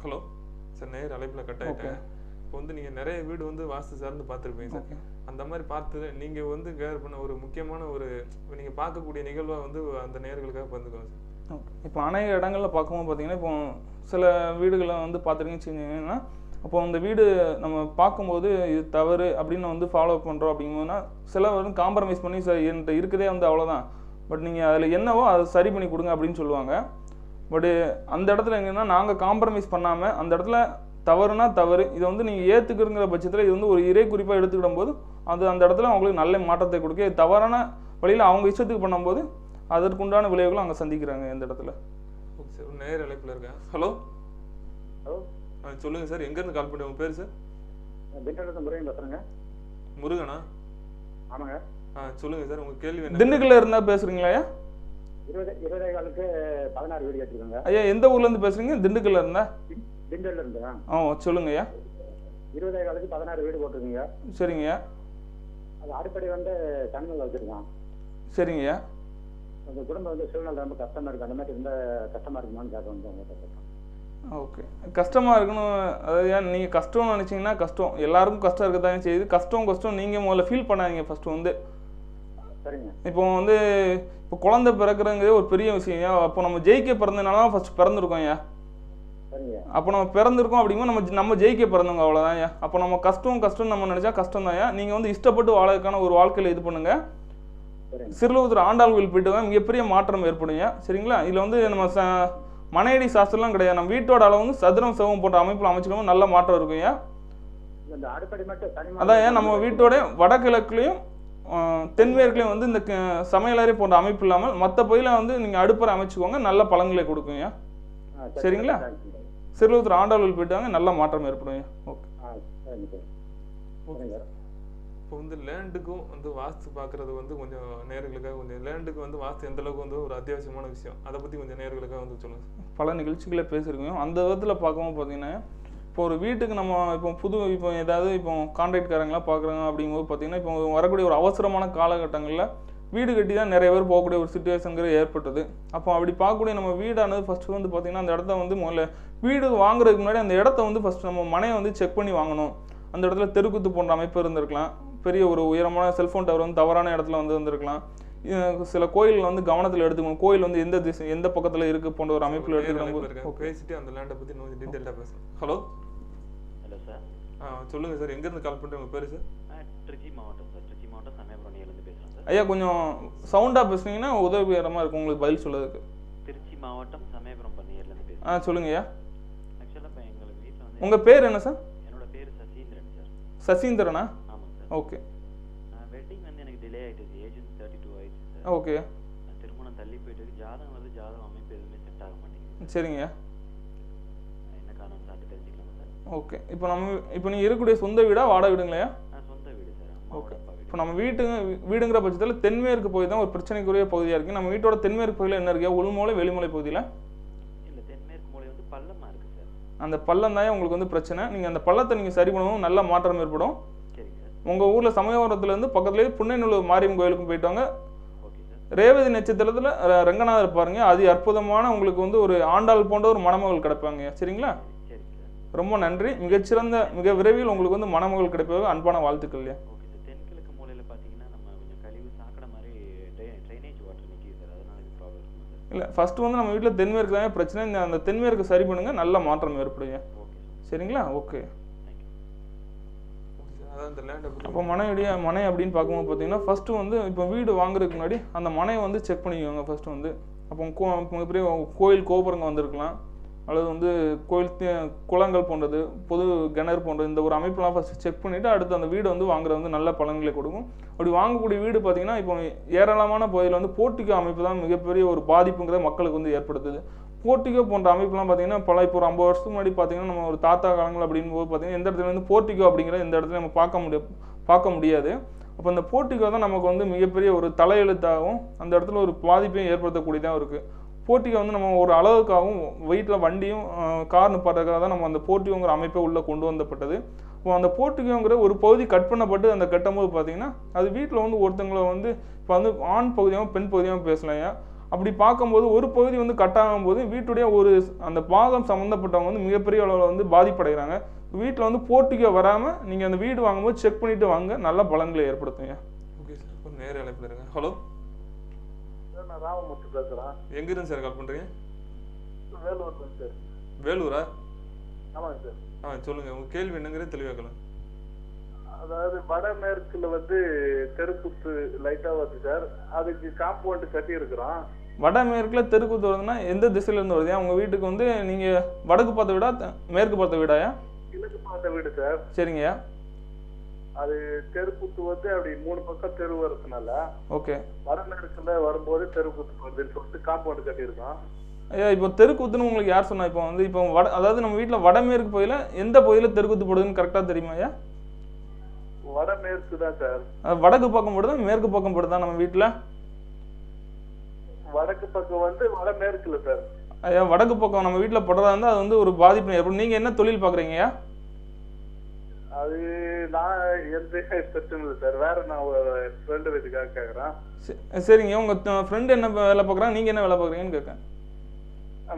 ஹலோ சார், நேர் அழைப்பில் கட் ஆகிட்டேன். இப்போ வந்து நீங்கள் நிறைய வீடு வந்து வாஸ்து சார்ந்து பார்த்துருப்பீங்க சார். அந்த மாதிரி பார்த்து நீங்கள் வந்து கேர் பண்ண ஒரு முக்கியமான ஒரு நீங்கள் பார்க்கக்கூடிய நிகழ்வாக வந்து அந்த நேர்களுக்காக பகிர்ந்துக்கோங்க சார். ஓகே. இப்போ அநேக இடங்களில் பார்க்கும்போது பார்த்தீங்கன்னா, இப்போ சில வீடுகளை வந்து பார்த்துருக்கீங்கன்னா, அப்போ அந்த வீடு நம்ம பார்க்கும்போது இது தவறு அப்படின்னு வந்து ஃபாலோ பண்ணுறோம் அப்படிங்கும்போதுனா சில வந்து காம்ப்ரமைஸ் பண்ணி சார் என்கிட்ட இருக்கிறதே வந்து அவ்வளோதான், பட் நீங்கள் அதில் என்னவோ அதை சரி பண்ணி கொடுங்க அப்படின்னு சொல்லுவாங்க. பட்டு அந்த இடத்துல எங்கன்னா நாங்கள் காம்ப்ரமைஸ் பண்ணாமல் அந்த இடத்துல தவறுனா தவறு, இதை வந்து நீங்கள் ஏற்றுக்கிறங்கிற பட்சத்தில் இது வந்து ஒரு இறை குறிப்பாக எடுத்துக்கிடும் போது அது அந்த இடத்துல அவங்களுக்கு நல்ல மாற்றத்தை கொடுக்க, தவறான வழியில் அவங்க இஷ்டத்துக்கு பண்ணும்போது அதற்குண்டான விளைவுகளும் அங்கே சந்திக்கிறாங்க இந்த இடத்துல. ஓகே சார், நேர் அழைப்பில் இருக்கேன். ஹலோ ஹலோ சொல்லுங்கள் சார், எங்கேருந்து கால் பண்ணுறேன்? உங்கள் பேர் சார்? திண்டுக்கல்ல முருகன் பேசுகிறேங்க. முருகனா? ஆமாங்க. சொல்லுங்கள் சார், உங்கள் கேள்வி என்ன? திண்டுக்கல்ல இருந்தால் பேசுகிறீங்களா ஐயா? 20 காலுக்கு 16 வீடு கேட்டிருக்காங்க ஐயா. எந்த ஊர்லேருந்து பேசுகிறீங்க? திண்டுக்கல்ல இருந்தா? திண்டுக்கல்ல இருந்தா? சொல்லுங்க ஐயா. 20 காலுக்கு 16 வீடு போட்டிருக்கீங்க. சரிங்கய்யா. அது அடிப்படை வந்து தனிமையில் வச்சுருக்கான். சரிங்கய்யா. அந்த குடும்பம் வந்து சூழ்நிலை ரொம்ப கஷ்டமாக இருக்குது. அந்த மாதிரி இருந்தால் கஷ்டமாக இருக்குமான்னு கேட்க வந்து உங்கள்கிட்ட. ஓகே. கஷ்டமாக இருக்கணும், அதாவது ஏன் நீங்கள் கஷ்டம்னு நினச்சிங்கன்னா கஷ்டம் எல்லாருக்கும் கஷ்டம் இருக்க தாங்க செய்யுது. கஷ்டம் நீங்கள் முதல்ல ஃபீல் பண்ணாதீங்க ஃபஸ்ட்டு வந்து. சரிங்க. இப்போ வந்து இப்போ குழந்தை பிறக்கிறதுங்கிறது ஒரு பெரிய விஷயம் ஐயா. அப்போ நம்ம ஜெயிக்க பிறந்தனால தான் ஃபஸ்ட் பிறந்திருக்கோம் ஐயா. சரிங்க. அப்போ நம்ம பிறந்திருக்கோம் அப்படிங்கும்போது நம்ம ஜெயிக்க பிறந்தவங்க அவ்வளோதான் ஐயா. அப்போ நம்ம கஷ்டம் நம்ம நினச்சா கஷ்டம் தான் ஐயா. நீங்கள் வந்து இஷ்டப்பட்டு வாழறதுக்கான ஒரு வாழ்க்கையில் இது பண்ணுங்க. சிறுலூத்தூர் ஆண்டாள் கோயில் போயிட்டு தான் மிகப்பெரிய மாற்றம் ஏற்படுங்க. சரிங்களா? இதில் வந்து நம்ம மனையடி சாஸ்திரம்லாம் கிடையாது. நம்ம வீட்டோட அளவு வந்து சதுரம் செவம் போன்ற அமைப்பில் அமைச்சிக்கணும், நல்ல மாற்றம் இருக்குங்க. அதான் ஏன் நம்ம வீட்டோட வடகிழக்குலையும் தென்மேற்குலையும் வந்து இந்த சமையலறை போன்ற அமைப்பு இல்லாமல் மற்ற பகுதியில் வந்து நீங்கள் அடுப்பறை அமைச்சுக்கோங்க, நல்ல பலன்களை கொடுக்குங்க. சரிங்களா? சிறுலூத்தூர் ஆண்டாள் கோயில் போயிட்டாங்க, நல்ல மாற்றம் ஏற்படுங்க. ஓகே. இப்போ வந்து லேண்டுக்கும் வந்து வாஸ்து பார்க்குறது வந்து கொஞ்சம் நேர்களுக்காக கொஞ்சம் லேண்டுக்கு வந்து வாஸ்து எந்த அளவுக்கு வந்து ஒரு அத்தியாவசியமான விஷயம், அதை பற்றி கொஞ்சம் நேர்களுக்காக வந்து சொல்லுங்கள். பல நிகழ்ச்சிகளை பேசியிருக்கோம். அந்த விதத்தில் பார்க்கும்போது பார்த்தீங்கன்னா, இப்போ ஒரு வீட்டுக்கு நம்ம இப்போ ஏதாவது இப்போ கான்ட்ராக்ட்காரங்களாம் பார்க்குறாங்க அப்படிங்கும்போது பார்த்தீங்கன்னா, இப்போ வரக்கூடிய ஒரு அவசரமான காலகட்டங்களில் வீடு கட்டி தான் நிறைய பேர் போகக்கூடிய ஒரு சுச்சுவேஷனுங்கிறது ஏற்பட்டது. அப்போ அப்படி பார்க்கக்கூடிய நம்ம வீடானது ஃபஸ்ட்டு வந்து பார்த்திங்கன்னா, அந்த இடத்த வந்து முதல்ல வீடு வாங்குறதுக்கு முன்னாடி அந்த இடத்த வந்து ஃபஸ்ட்டு நம்ம மனையை வந்து செக் பண்ணி வாங்கணும். அந்த இடத்துல தெருக்குத்து போன்ற அமைப்பு இருந்திருக்கலாம், பெரிய ஒரு உயரமான செல்ஃபோன் டவர் வந்து தவறான இடத்துல வந்து இருந்திருக்கலாம். சில கோயிலில் வந்து கவனத்தில் எடுத்துக்கணும், கோயில் வந்து எந்த பக்கத்தில் இருக்குது போன்ற ஒரு அமைப்பில் எடுத்துக்கணும். பேசிட்டு அந்த லேண்டை பற்றி கொஞ்சம் டீட்டெயிலாக பேசணும். Hello hello sir. சொல்லுங்கள் சார், எங்கேருந்து கால் பண்ணுறேன்? உங்கள் பேர் சார்? திருச்சி மாவட்டம் சார். திருச்சி மாவட்டம் சமயபுரணியிலேருந்து பேசுகிறேன் சார். ஐயா கொஞ்சம் சவுண்டாக பேசுனீங்கன்னா உதவிகரமாக இருக்கும் உங்களுக்கு பதில் சொல்லுறதுக்கு. திருச்சி மாவட்டம் சமயபுரம் பண்ணியிலேருந்து பேசுகிறேன். சொல்லுங்க ஐயா. ஆக்சுவலாக இப்போ எங்களுக்கு வீட்டில் வந்து உங்கள் பேர் என்ன சார்? என்னோட பேர் சசீந்திரன் சார். சசீந்திரனா? ஆமாங்க சார். ஓகே. வெட்டிங் வந்து எனக்கு டிலே ஆகிடுச்சு, ஏஜ் 32 ஆயிடுச்சு சார். ஓகே. திருமணம் தள்ளி போயிட்டு ஜாதகம் வந்து ஜாதகம் அமைப்பு எதுவுமே செட் ஆக மாட்டேங்குது. சரிங்க. என்ன காரணம் சார் தெரிஞ்சுக்கலாமா சார்? ஓகே. இப்போ நீங்கள் இருக்கக்கூடிய சொந்த வீடா வாடகை வீடுங்களா? சொந்த வீடு சார். ஓகே. இப்போ நம்ம வீடுங்கிற பட்சத்தில் தென்மேற்கு பகுதி தான் ஒரு பிரச்சனைக்குரிய பகுதியாக இருக்குது. நம்ம வீட்டோட தென்மேற்கு பகுதியில் என்ன இருக்கு? உள்மூலை வெளிமலை பகுதியில்? இல்லை, தென்மேற்கு மூலை வந்து பள்ளமாக இருக்குது சார். அந்த பள்ளம் தான் உங்களுக்கு வந்து பிரச்சனை. நீங்கள் அந்த பள்ளத்தை நீங்கள் சரி பண்ணவும் நல்ல மாற்றம் ஏற்படும். சரிங்க சார். உங்கள் ஊரில் சமயபுரத்துலேருந்து பக்கத்துலேயே புன்னைநல்லூர் மாரியம்மன் கோயிலுக்கும் போயிட்டு வாங்க. Okay sir. ரேவதி நட்சத்திரத்தில் ரங்கநாதர் பாருங்க, அது அற்புதமான உங்களுக்கு வந்து ஒரு ஆண்டாள் போன்ற ஒரு மணமகள் கிடைப்பாங்க. சரிங்களா? சரிங்க சார். ரொம்ப நன்றி. மிக விரைவில் உங்களுக்கு வந்து மணமகள் கிடைப்பது அன்பான வாழ்த்துக்கள். இல்லையா? Okay sir. தென்கிழக்கு மூலையில் பார்த்தீங்கன்னா நம்ம கொஞ்சம் கழிவு சாக்கடை மாதிரி ட்ரைனேஜ் வாட்டர் நிற்கிது சார், அதனால இது ப்ராப்ளம் இருக்குமா சார்? இல்லை, ஃபஸ்ட்டு வந்து நம்ம வீட்டில் தென்மேற்கு தான் பிரச்சனை. அந்த தென்மேற்கு சரி பண்ணுங்க, நல்ல மாற்றம் ஏற்படுங்க. Okay sir. சரிங்களா? ஓகே. அப்போ அப்போ மனை அப்படின்னு பார்க்கும்போது பார்த்தீங்கன்னா, ஃபஸ்ட்டு வந்து இப்போ வீடு வாங்குறதுக்கு முன்னாடி அந்த மனையை வந்து செக் பண்ணிக்கோங்க ஃபஸ்ட்டு வந்து. அப்போ பெரிய கோயில் கோபுரங்க வந்திருக்கலாம், அல்லது வந்து குளங்கள் போன்றது, பொது கிணறு போன்றது, இந்த ஒரு அமைப்பெல்லாம் ஃபஸ்ட்டு செக் பண்ணிவிட்டு அடுத்து அந்த வீடு வந்து வாங்குறது வந்து நல்ல பலன்களை கொடுக்கும். அப்படி வாங்கக்கூடிய வீடு பார்த்தீங்கன்னா இப்போ ஏராளமான பகுதியில் வந்து போர்ட்டிகோ அமைப்பு தான் மிகப்பெரிய ஒரு பாதிப்புங்கிறத மக்களுக்கு வந்து ஏற்படுத்துது. போர்ட்டிகோ போன்ற அமைப்புலாம் பார்த்தீங்கன்னா இப்போ ஒரு 50 வருஷத்துக்கு முன்னாடி பார்த்தீங்கன்னா நம்ம ஒரு தாத்தா காலங்கள் அப்படின்னு போது பார்த்தீங்கன்னா எந்த இடத்துல வந்து போர்ட்டிகோ அப்படிங்கிற இந்த இடத்துல நம்ம பார்க்க முடியாது. அப்போ அந்த போர்ட்டிகோ தான் நமக்கு வந்து மிகப்பெரிய ஒரு தலையெழுத்தாகவும் அந்த இடத்துல ஒரு பாதிப்பையும் ஏற்படுத்தக்கூடியதாக இருக்குது. போர்ட்டிகோ வந்து நம்ம ஒரு அளவுக்காகவும் வீட்டில் வண்டியும் கார் நிப்பாட்டுறதுக்காக தான் நம்ம அந்த போர்ட்டிகோங்கிற அமைப்பை உள்ளே கொண்டு வந்தப்பட்டது. இப்போ அந்த போர்ட்டிகோங்கிற ஒரு பகுதி கட் பண்ணப்பட்டு அந்த கட்டும்போது பார்த்தீங்கன்னா அது வீட்டில் வந்து ஒருத்தங்களை வந்து இப்போ வந்து ஆண் பகுதியாகவும் பெண் பகுதியாகவும் பேசலாம். அப்படி பார்க்கும்போது ஒரு பகுதி வந்து கட் ஆகும்போது வீட்டுடைய ஒரு அந்த பாகம் சம்மந்தப்பட்டவங்க வந்து மிகப்பெரிய அளவில் வந்து பாதிப்படைகிறாங்க. வீட்டில் வந்து போர்ட்டிகோ வராமல் நீங்கள் அந்த வீடு வாங்கும்போது செக் பண்ணிவிட்டு வாங்க, நல்ல பலன்களை ஏற்படுத்துங்க. ஓகே சார், இப்போ நேர அழைப்பில் இருங்க. ஹலோ சார், நான் ராமமூர்த்தி பேசுகிறேன். எங்கிருந்து சார் கால் பண்ணுறீங்க? வேலூர் சார். வேலூரா? ஆமாங்க சார். சொல்லுங்கள், உங்கள் கேள்வி என்னங்கிறது தெளிவாக்கலாம். அதாவது வடமேற்குல வந்து தெருக்குத்து லைட்டாக வருது சார். அதுக்கு காம்பவுண்டு கட்டி இருக்கிறோம். வடமேற்குல தெருக்குத்து வருதுன்னா எந்த திசையிலேருந்து வருது? உங்கள் வீட்டுக்கு வந்து நீங்கள் வடக்கு பார்த்த வீடா மேற்கு பார்த்த வீடாயா? கிழக்கு பார்த்த வீடு சார். சரிங்கய்யா. அது தெருக்குத்து வந்து அப்படி 3 பக்கம் தெரு வரதுனால ஓகே வடமேற்குல வரும்போது தெருக்குத்து வருதுன்னு சொல்லிட்டு காம்பவுண்டு கட்டியிருக்கோம். ஐயா, இப்போ தெருக்குத்துன்னு உங்களுக்கு யார் சொன்னா? இப்போ வந்து இப்போ அதாவது நம்ம வீட்டில் வடமேற்கு பகுதியில் எந்த பகுதியில் தெருக்குத்து போடுதுன்னு கரெக்டாக தெரியுமா ஐயா? வடமேற்கு தான் சார். வடக்கு பக்கம் போடுதா மேற்கு பக்கம் போடுதா நம்ம வீட்டில்? வடக்கு பக்கம் வந்து வடமேற்குல சார். ஐயா, வடக்கு பக்கம் நம்ம வீட்டில் போடுறதா இருந்தால் அது வந்து ஒரு பாதிப்பு ஏற்படும். நீங்கள் என்ன தொழில் பார்க்குறீங்கய்யா? அது நான் எந்த பிரச்சனை இல்லை சார். வேற நான் ஒரு ஃப்ரெண்டு வீட்டுக்காக கேட்குறேன். சரிங்க, உங்கள் ஃப்ரெண்டு என்ன வேலை பார்க்குறாங்க, நீங்கள் என்ன வேலை பார்க்குறீங்கன்னு கேட்குறேன்.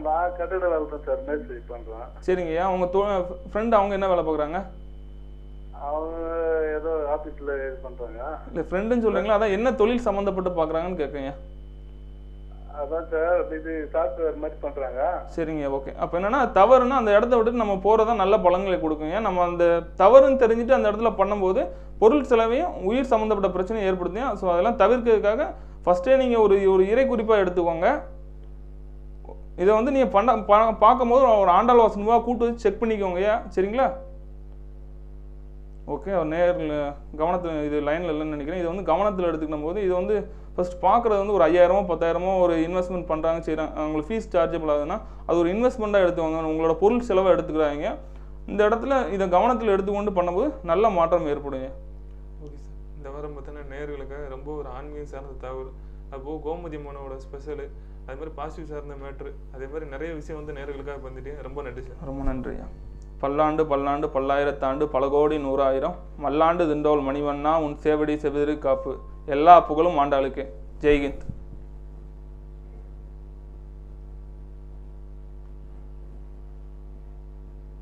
நான் கட்டட வேலை தான் சார், மேஸ்திரி பண்ணுறேன். சரிங்கய்யா, உங்கள் ஃப்ரெண்டு அவங்க என்ன வேலை பார்க்குறாங்க? அவங்க ஏதோ ஆஃபீஸில் இது பண்ணுறாங்க. இல்லை, ஃப்ரெண்டுன்னு சொல்கிறீங்களா? அதான் என்ன தொழில் சம்மந்தப்பட்டு பார்க்குறாங்கன்னு கேட்குறீங்க. அதான் சார், இது சாஃப்ட்வேர் மாதிரி பண்ணுறாங்க. சரிங்க, ஓகே. அப்போ என்னன்னா தவறுனா அந்த இடத்த விட்டு நம்ம போகிறதா நல்ல பலன்களை கொடுக்குங்க. நம்ம அந்த தவறுன்னு தெரிஞ்சுட்டு அந்த இடத்துல பண்ணும்போது பொருள் செலவையும் உயிர் சம்மந்தப்பட்ட பிரச்சனையும் ஏற்படுத்துங்க. ஸோ அதெல்லாம் தவிர்க்கிறதுக்காக ஃபஸ்ட்டே நீங்கள் ஒரு இறை குறிப்பாக எடுத்துக்கோங்க. இதை வந்து நீங்கள் பார்க்கும்போது ஒரு ஆண்டாள் வாசனமாக கூட்டு வச்சு செக் பண்ணிக்கோங்கய்யா. சரிங்களா? ஓகே, நேரில் கவனத்தில் இது லைனில் இல்லைன்னு நினைக்கிறேன். இதை வந்து கவனத்தில் எடுத்துக்கும் போது இது வந்து ஃபஸ்ட் பார்க்குறது வந்து ஒரு 5000 10,000 ஒரு இன்வெஸ்ட்மெண்ட் பண்ணுறாங்க செய்கிறாங்க. அவங்களுக்கு ஃபீஸ் சார்ஜபிள் ஆகுதுன்னா அது ஒரு இன்வெஸ்ட்மெண்ட்டாக எடுத்துவாங்க. உங்களோட பொருள் செலவை எடுத்துக்கிறாங்க. இந்த இடத்துல இதை கவனத்தில் எடுத்துக்கொண்டு பண்ணும்போது நல்ல மாற்றம் ஏற்படுங்க. ஓகே சார், இந்த வாரம் பார்த்தீங்கன்னா நேயர்களுக்காக ரொம்ப ஒரு ஆன்மீகம் சார்ந்த தகவல், அப்போது கோமதி அம்மனோட ஸ்பெஷலு, அது மாதிரி பாசிட்டிவ் சார்ந்த மேட்ரு, அதே மாதிரி நிறைய விஷயம் வந்து நேயர்களுக்காக வந்துட்டு ரொம்ப நன்றி சார். ரொம்ப நன்றியா. பல்லாண்டு பல்லாண்டு பல்லாயிரத்தாண்டு பல கோடி 100,000 மல்லாண்டு திண்டோல் மணிவண்ணா உன் சேவடி செவிதிரு காப்பு. எல்லா புகழும் ஆண்டாளுக்கு. ஜெய்ஹிந்த்.